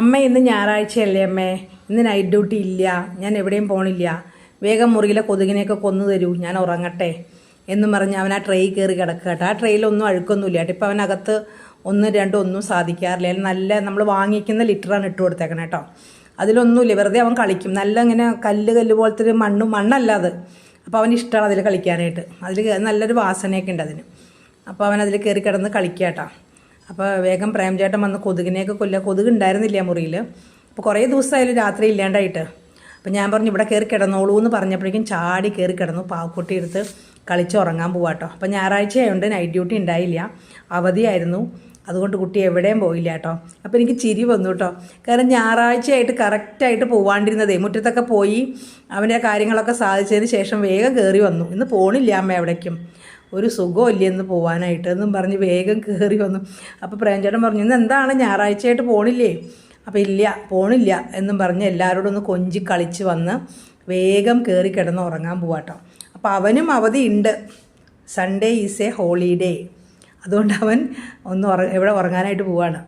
അമ്മ ഇന്ന് ഞായറാഴ്ചയല്ലേ അമ്മേ, ഇന്ന് നൈറ്റ് ഡ്യൂട്ടി ഇല്ല, ഞാൻ എവിടെയും പോണില്ല, വേഗം മുറിയിലെ കൊതുകിനെയൊക്കെ കൊന്നു തരൂ, ഞാൻ ഉറങ്ങട്ടെ എന്നും പറഞ്ഞ് അവൻ ആ ട്രേ കയറി കിടക്കുക കേട്ടോ. ആ ട്രെയിലൊന്നും അഴുക്കൊന്നുമില്ല കേട്ടോ. ഇപ്പം അവനകത്ത് ഒന്ന് രണ്ടും ഒന്നും സാധിക്കാറില്ല. നല്ല നമ്മൾ വാങ്ങിക്കുന്ന ലിറ്ററാണ് ഇട്ട് കൊടുത്തേക്കണം കേട്ടോ. അതിലൊന്നുമില്ല, വെറുതെ അവൻ കളിക്കും. നല്ല ഇങ്ങനെ കല്ല് പോലത്തെ ഒരു മണ്ണല്ല അത്. അപ്പോൾ അവന് ഇഷ്ടമാണ് അതിൽ കളിക്കാനായിട്ട്. അതിൽ നല്ലൊരു വാസനയൊക്കെ ഉണ്ട് അതിന്. അപ്പോൾ അവൻ അതിൽ കയറി കിടന്ന് കളിക്കുക കേട്ടോ. അപ്പോൾ വേഗം പ്രേംചേട്ടൻ വന്ന് കൊതുകിനെയൊക്കെ കൊതുക് ഉണ്ടായിരുന്നില്ല മുറിയിൽ. അപ്പോൾ കുറേ ദിവസമായാലും രാത്രി ഇല്ലാണ്ടായിട്ട്. അപ്പോൾ ഞാൻ പറഞ്ഞു ഇവിടെ കയറി കിടന്നോളൂ എന്ന് പറഞ്ഞപ്പോഴേക്കും ചാടി കയറി കിടന്നു. പാവക്കുട്ടി എടുത്ത് കളിച്ച് ഉറങ്ങാൻ പോവാട്ടോ. അപ്പോൾ ഞായറാഴ്ച ആയതുകൊണ്ട് നൈറ്റ് ഡ്യൂട്ടി ഉണ്ടായില്ല, അവധിയായിരുന്നു. അതുകൊണ്ട് കുട്ടി എവിടെയും പോയില്ല കേട്ടോ. അപ്പോൾ എനിക്ക് ചിരി വന്നു കേട്ടോ. കാരണം ഞായറാഴ്ചയായിട്ട് കറക്റ്റായിട്ട് പോവാണ്ടിരുന്നതേ, മുറ്റത്തൊക്കെ പോയി അവൻ്റെ കാര്യങ്ങളൊക്കെ സാധിച്ചതിന് ശേഷം വേഗം കയറി വന്നു. ഇന്ന് പോണില്ല അമ്മ എവിടേക്കും, ഒരു സുഖമില്ല എന്ന് പോകാനായിട്ട് എന്നും പറഞ്ഞ് വേഗം കയറി വന്നു. അപ്പോൾ പ്രേംചേട്ടൻ പറഞ്ഞു ഇന്ന് എന്താണ് ഞായറാഴ്ചയായിട്ട് പോണില്ലേ? അപ്പോൾ ഇല്ല പോണില്ല എന്നും പറഞ്ഞ് എല്ലാവരോടും ഒന്ന് കൊഞ്ചി കളിച്ച് വന്ന് വേഗം കയറി കിടന്ന് ഉറങ്ങാൻ പോവാട്ടോ. അപ്പോൾ അവനും അവധി ഉണ്ട്, സൺഡേ ഈസ് എ ഹോളിഡേ. അതുകൊണ്ട് അവൻ ഒന്ന് എവിടെ ഉറങ്ങാനായിട്ട് പോവാണ്.